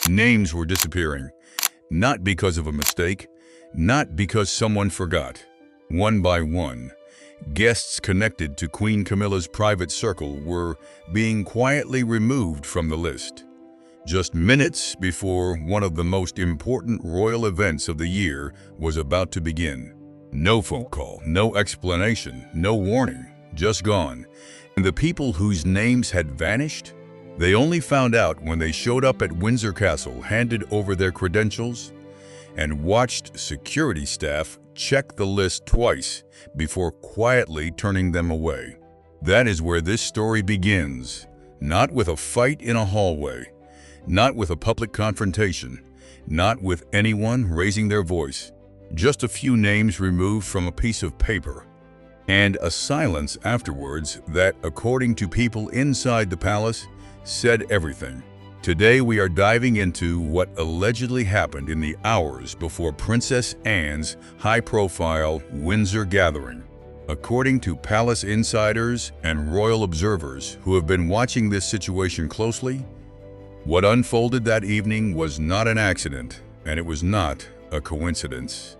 Names were disappearing, not because of a mistake, not because someone forgot. One by one, guests connected to Queen Camilla's private circle were being quietly removed from the list. Just minutes before one of the most important royal events of the year was about to begin. No phone call, no explanation, no warning, just gone. And the people whose names had vanished, they only found out when they showed up at Windsor Castle, handed over their credentials, and watched security staff check the list twice before quietly turning them away. That is where this story begins, not with a fight in a hallway, not with a public confrontation, not with anyone raising their voice, just a few names removed from a piece of paper, and a silence afterwards that, according to people inside the palace, said everything. Today we are diving into what allegedly happened in the hours before Princess Anne's high-profile Windsor gathering. According to palace insiders and royal observers who have been watching this situation closely, what unfolded that evening was not an accident, and it was not a coincidence.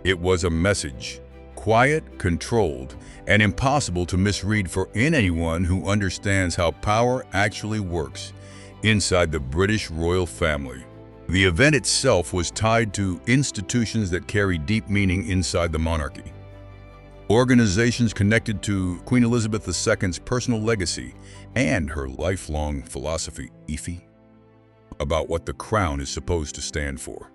It was a message, quiet, controlled, and impossible to misread for anyone who understands how power actually works inside the British royal family. The event itself was tied to institutions that carry deep meaning inside the monarchy. Organizations connected to Queen Elizabeth II's personal legacy and her lifelong philosophy, about what the crown is supposed to stand for.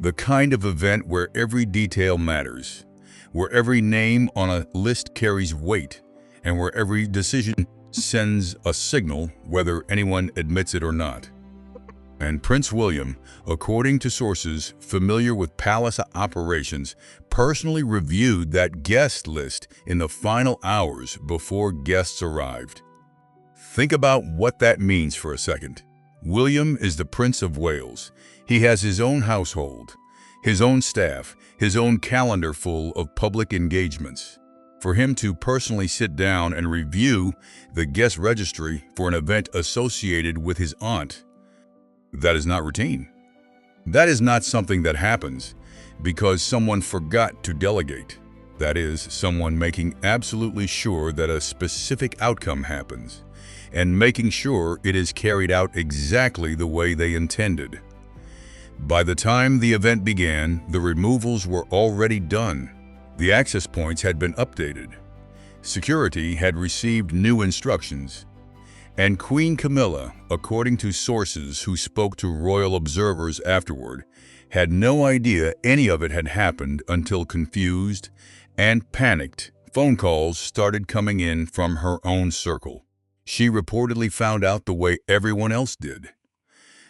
The kind of event where every detail matters, where every name on a list carries weight, and where every decision sends a signal whether anyone admits it or not. And Prince William, according to sources familiar with palace operations, personally reviewed that guest list in the final hours before guests arrived. Think about what that means for a second. William is the Prince of Wales. He has his own household, his own staff, his own calendar full of public engagements. For him to personally sit down and review the guest registry for an event associated with his aunt, that is not routine. That is not something that happens because someone forgot to delegate. That is, someone making absolutely sure that a specific outcome happens and making sure it is carried out exactly the way they intended. By the time the event began, the removals were already done. The access points had been updated. Security had received new instructions. And Queen Camilla, according to sources who spoke to royal observers afterward, had no idea any of it had happened until confused and panicked phone calls started coming in from her own circle. She reportedly found out the way everyone else did,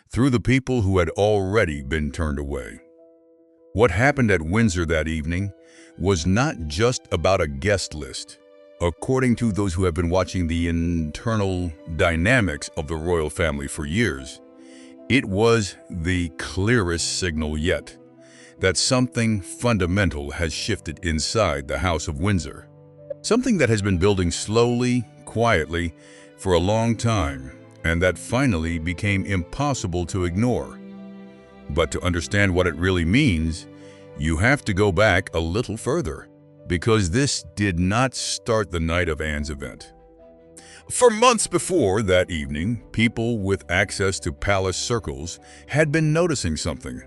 through the people who had already been turned away. What happened at Windsor that evening was not just about a guest list. According to those who have been watching the internal dynamics of the royal family for years, it was the clearest signal yet that something fundamental has shifted inside the House of Windsor. Something that has been building slowly, quietly, for a long time, and that finally became impossible to ignore. But to understand what it really means, you have to go back a little further, because this did not start the night of Anne's event. For months before that evening, people with access to palace circles had been noticing something.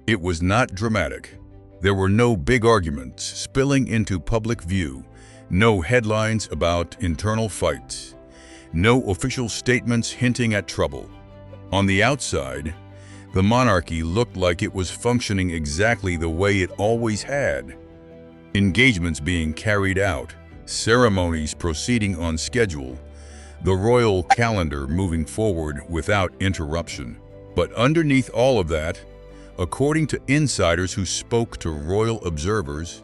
It was not dramatic. There were no big arguments spilling into public view, no headlines about internal fights, no official statements hinting at trouble. On the outside, the monarchy looked like it was functioning exactly the way it always had. Engagements being carried out, ceremonies proceeding on schedule, the royal calendar moving forward without interruption. But underneath all of that, according to insiders who spoke to royal observers,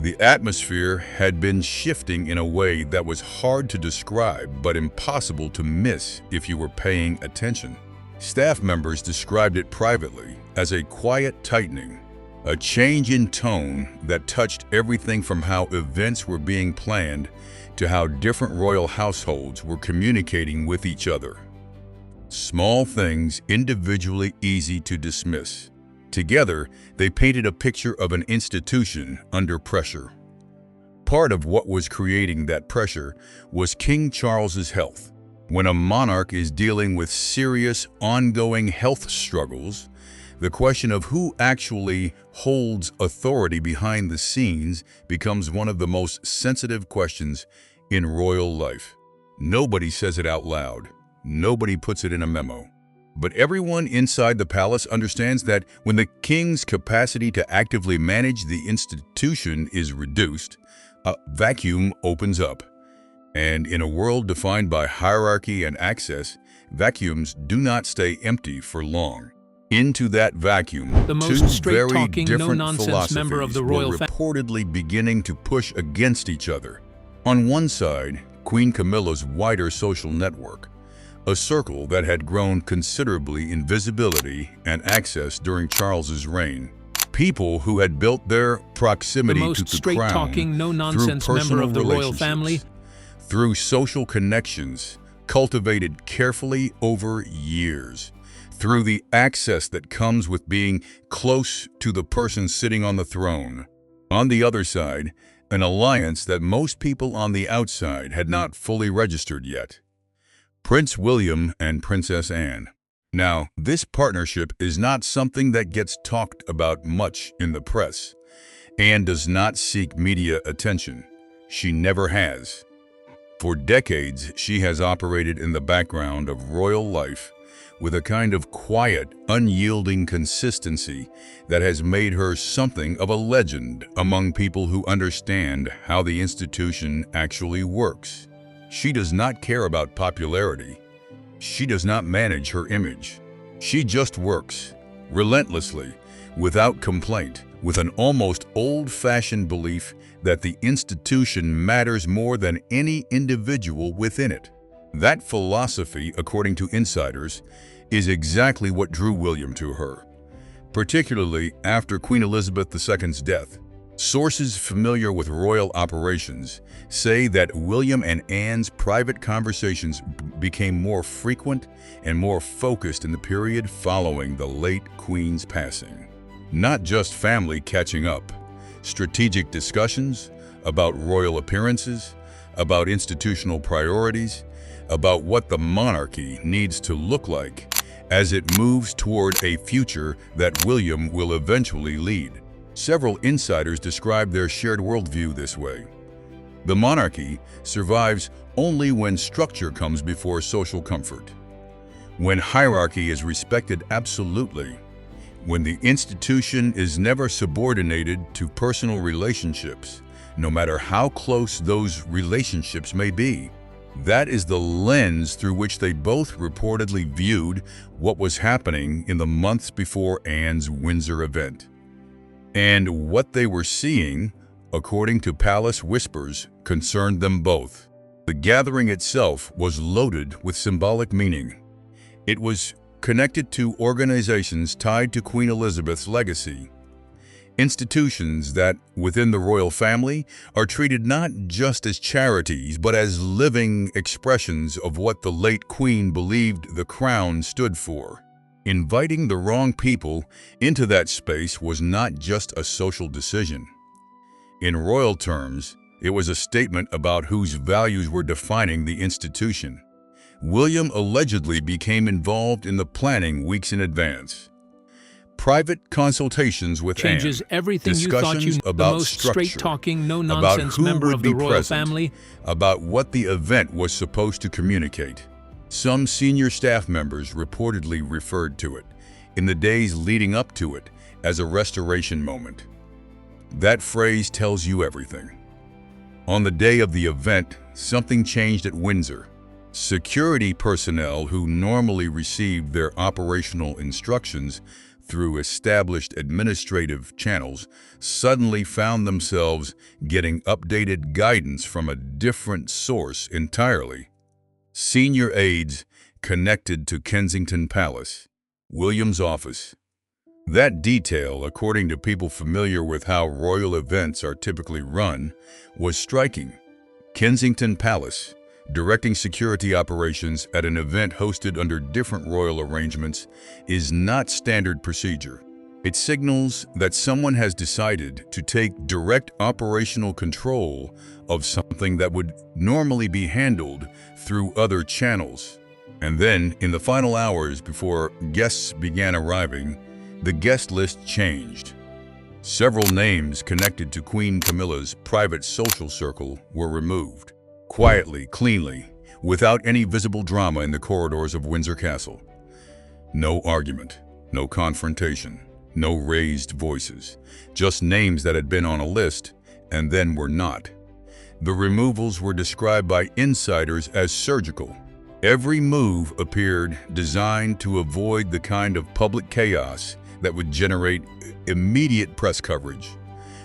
the atmosphere had been shifting in a way that was hard to describe but impossible to miss if you were paying attention. Staff members described it privately as a quiet tightening, a change in tone that touched everything from how events were being planned to how different royal households were communicating with each other. Small things individually easy to dismiss. Together, they painted a picture of an institution under pressure. Part of what was creating that pressure was King Charles's health. When a monarch is dealing with serious, ongoing health struggles, the question of who actually holds authority behind the scenes becomes one of the most sensitive questions in royal life. Nobody says it out loud. Nobody puts it in a memo. But everyone inside the palace understands that when the king's capacity to actively manage the institution is reduced, a vacuum opens up. And in a world defined by hierarchy and access, vacuums do not stay empty for long. Into that vacuum, the most two very straight-talking, different no-nonsense philosophies member of the were royal reportedly beginning to push against each other. On one side, Queen Camilla's wider social network, a circle that had grown considerably in visibility and access during Charles's reign. People who had built their proximity to the crown through personal of the royal family, through social connections cultivated carefully over years, through the access that comes with being close to the person sitting on the throne. On the other side, an alliance that most people on the outside had not fully registered yet. Prince William and Princess Anne. Now, this partnership is not something that gets talked about much in the press. Anne does not seek media attention. She never has. For decades, she has operated in the background of royal life with a kind of quiet, unyielding consistency that has made her something of a legend among people who understand how the institution actually works. She does not care about popularity. She does not manage her image. She just works, relentlessly, without complaint, with an almost old-fashioned belief that the institution matters more than any individual within it. That philosophy, according to insiders, is exactly what drew William to her, particularly after Queen Elizabeth II's death. Sources familiar with royal operations say that William and Anne's private conversations became more frequent and more focused in the period following the late Queen's passing. Not just family catching up, strategic discussions about royal appearances, about institutional priorities, about what the monarchy needs to look like as it moves toward a future that William will eventually lead. Several insiders describe their shared worldview this way. The monarchy survives only when structure comes before social comfort, when hierarchy is respected absolutely, when the institution is never subordinated to personal relationships, no matter how close those relationships may be. That is the lens through which they both reportedly viewed what was happening in the months before Anne's Windsor event. And what they were seeing, according to palace whispers, concerned them both. The gathering itself was loaded with symbolic meaning. It was connected to organizations tied to Queen Elizabeth's legacy, institutions that, within the royal family, are treated not just as charities, but as living expressions of what the late Queen believed the crown stood for. Inviting the wrong people into that space was not just a social decision. In royal terms, it was a statement about whose values were defining the institution. William allegedly became involved in the planning weeks in advance. Private consultations with changes Anne, everything you thought you knew. about The most structure, straight-talking, about no-nonsense who member would of the be royal present, family, about what the event was supposed to communicate. Some senior staff members reportedly referred to it, in the days leading up to it, as a restoration moment. That phrase tells you everything. On the day of the event, something changed at Windsor. Security personnel who normally received their operational instructions through established administrative channels suddenly found themselves getting updated guidance from a different source entirely. Senior aides connected to Kensington Palace, William's office. That detail, according to people familiar with how royal events are typically run, was striking. Kensington Palace, Directing security operations at an event hosted under different royal arrangements is not standard procedure. It signals that someone has decided to take direct operational control of something that would normally be handled through other channels. And then, in the final hours before guests began arriving, the guest list changed. Several names connected to Queen Camilla's private social circle were removed. Quietly, cleanly, without any visible drama in the corridors of Windsor Castle. No argument, no confrontation, no raised voices, just names that had been on a list and then were not. The removals were described by insiders as surgical. Every move appeared designed to avoid the kind of public chaos that would generate immediate press coverage,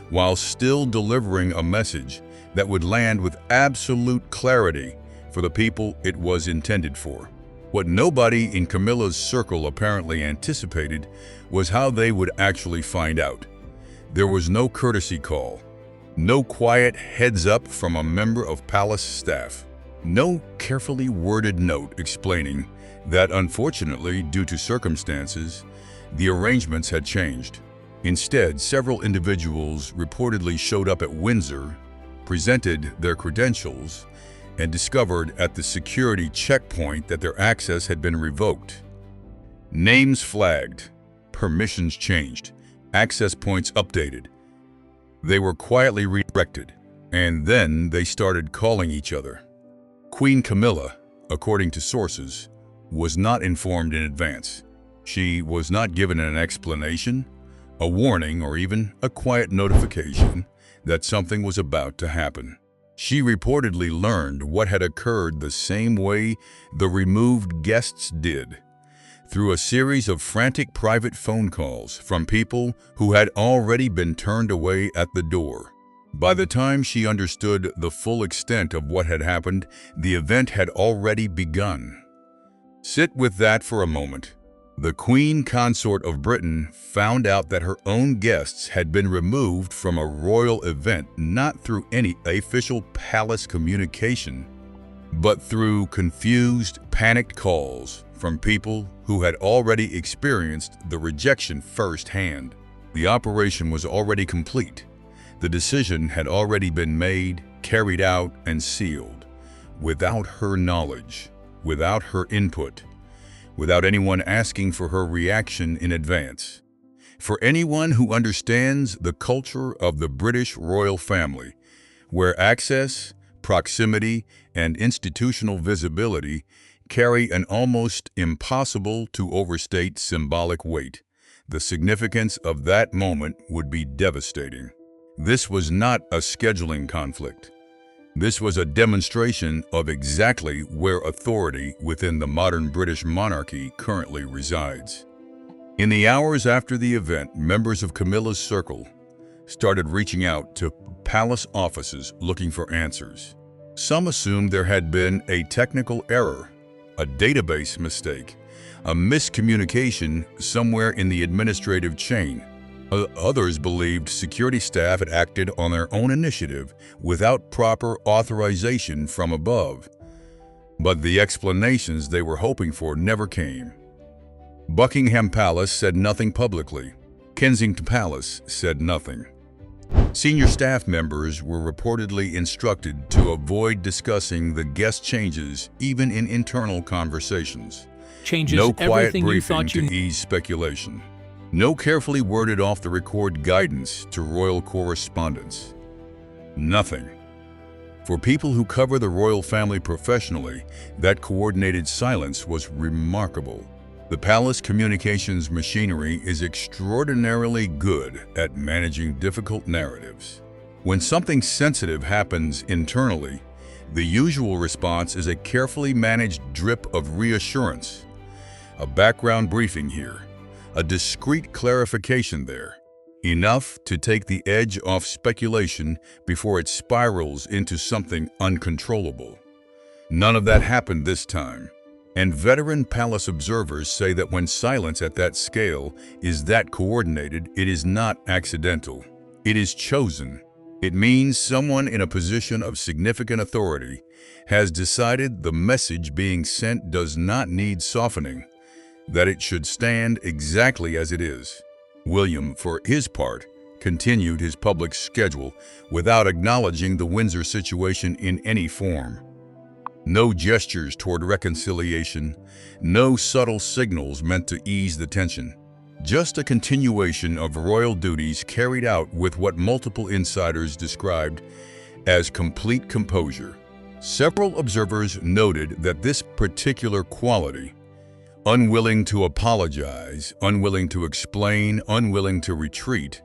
while still delivering a message that would land with absolute clarity for the people it was intended for. What nobody in Camilla's circle apparently anticipated was how they would actually find out. There was no courtesy call, no quiet heads up from a member of palace staff, no carefully worded note explaining that, unfortunately, due to circumstances, the arrangements had changed. Instead, several individuals reportedly showed up at Windsor, presented their credentials, and discovered at the security checkpoint that their access had been revoked. Names flagged, permissions changed, access points updated. They were quietly redirected, and then they started calling each other. Queen Camilla, according to sources, was not informed in advance. She was not given an explanation, a warning, or even a quiet notification that something was about to happen. She reportedly learned what had occurred the same way the removed guests did, through a series of frantic private phone calls from people who had already been turned away at the door. By the time she understood the full extent of what had happened, the event had already begun. Sit with that for a moment. The Queen Consort of Britain found out that her own guests had been removed from a royal event not through any official palace communication, but through confused, panicked calls from people who had already experienced the rejection firsthand. The operation was already complete. The decision had already been made, carried out, and sealed, without her knowledge, without her input, without anyone asking for her reaction in advance. For anyone who understands the culture of the British royal family, where access, proximity, and institutional visibility carry an almost impossible to overstate symbolic weight, the significance of that moment would be devastating. This was not a scheduling conflict. This was a demonstration of exactly where authority within the modern British monarchy currently resides. In the hours after the event, members of Camilla's circle started reaching out to palace offices looking for answers. Some assumed there had been a technical error, a database mistake, a miscommunication somewhere in the administrative chain. Others believed security staff had acted on their own initiative without proper authorization from above. But the explanations they were hoping for never came. Buckingham Palace said nothing publicly. Kensington Palace said nothing. Senior staff members were reportedly instructed to avoid discussing the guest changes even in internal conversations. Changes no quiet everything you briefing thought you to ease speculation. No carefully worded off-the-record guidance to royal correspondence. Nothing. For people who cover the royal family professionally, that coordinated silence was remarkable. The palace communications machinery is extraordinarily good at managing difficult narratives. When something sensitive happens internally, the usual response is a carefully managed drip of reassurance, a background briefing here, a discreet clarification there, enough to take the edge off speculation before it spirals into something uncontrollable. None of that happened this time, and veteran palace observers say that when silence at that scale is that coordinated, it is not accidental. It is chosen. It means someone in a position of significant authority has decided the message being sent does not need softening, that it should stand exactly as it is. William, for his part, continued his public schedule without acknowledging the Windsor situation in any form. No gestures toward reconciliation, no subtle signals meant to ease the tension. Just a continuation of royal duties carried out with what multiple insiders described as complete composure. Several observers noted that this particular quality, unwilling to apologize, unwilling to explain, unwilling to retreat,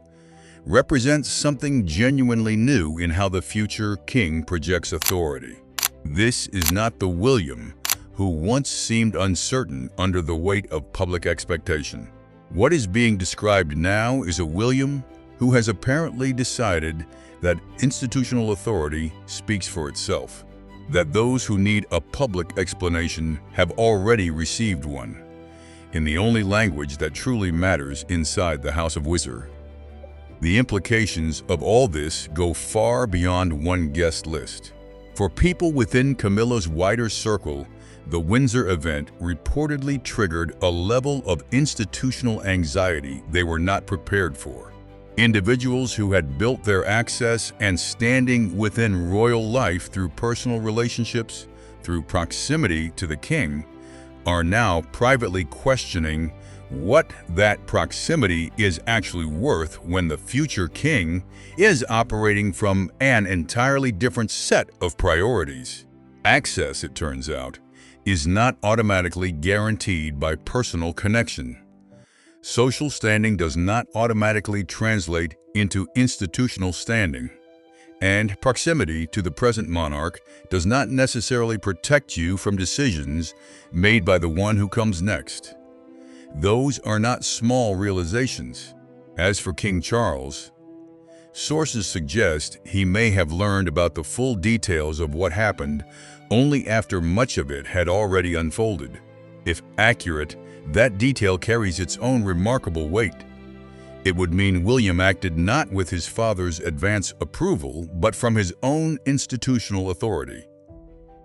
represents something genuinely new in how the future king projects authority. This is not the William who once seemed uncertain under the weight of public expectation. What is being described now is a William who has apparently decided that institutional authority speaks for itself, that those who need a public explanation have already received one, in the only language that truly matters inside the House of Windsor. The implications of all this go far beyond one guest list. For people within Camilla's wider circle, the Windsor event reportedly triggered a level of institutional anxiety they were not prepared for. Individuals who had built their access and standing within royal life through personal relationships, through proximity to the king, are now privately questioning what that proximity is actually worth when the future king is operating from an entirely different set of priorities. Access, it turns out, is not automatically guaranteed by personal connection. Social standing does not automatically translate into institutional standing. And proximity to the present monarch does not necessarily protect you from decisions made by the one who comes next. Those are not small realizations. As for King Charles, sources suggest he may have learned about the full details of what happened only after much of it had already unfolded. If accurate, that detail carries its own remarkable weight. It would mean William acted not with his father's advance approval, but from his own institutional authority.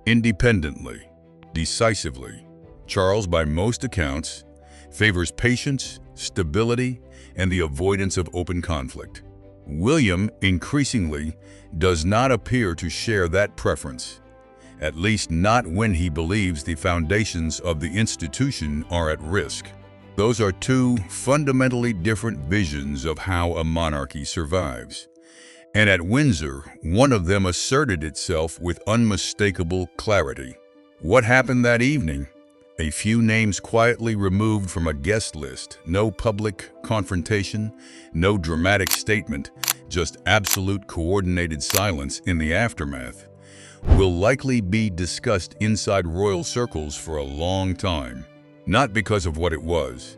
Independently, decisively, Charles, by most accounts, favors patience, stability, and the avoidance of open conflict. William, increasingly, does not appear to share that preference, at least not when he believes the foundations of the institution are at risk. Those are two fundamentally different visions of how a monarchy survives. And at Windsor, one of them asserted itself with unmistakable clarity. What happened that evening? A few names quietly removed from a guest list, no public confrontation, no dramatic statement, just absolute coordinated silence in the aftermath, will likely be discussed inside royal circles for a long time. Not because of what it was,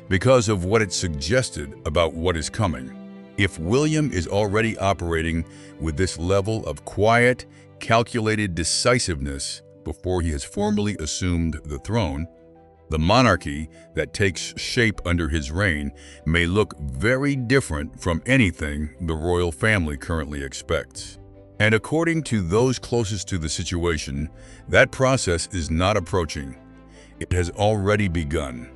because of what it suggested about what is coming. If William is already operating with this level of quiet, calculated decisiveness before he has formally assumed the throne, the monarchy that takes shape under his reign may look very different from anything the royal family currently expects. And according to those closest to the situation, that process is not approaching. It has already begun.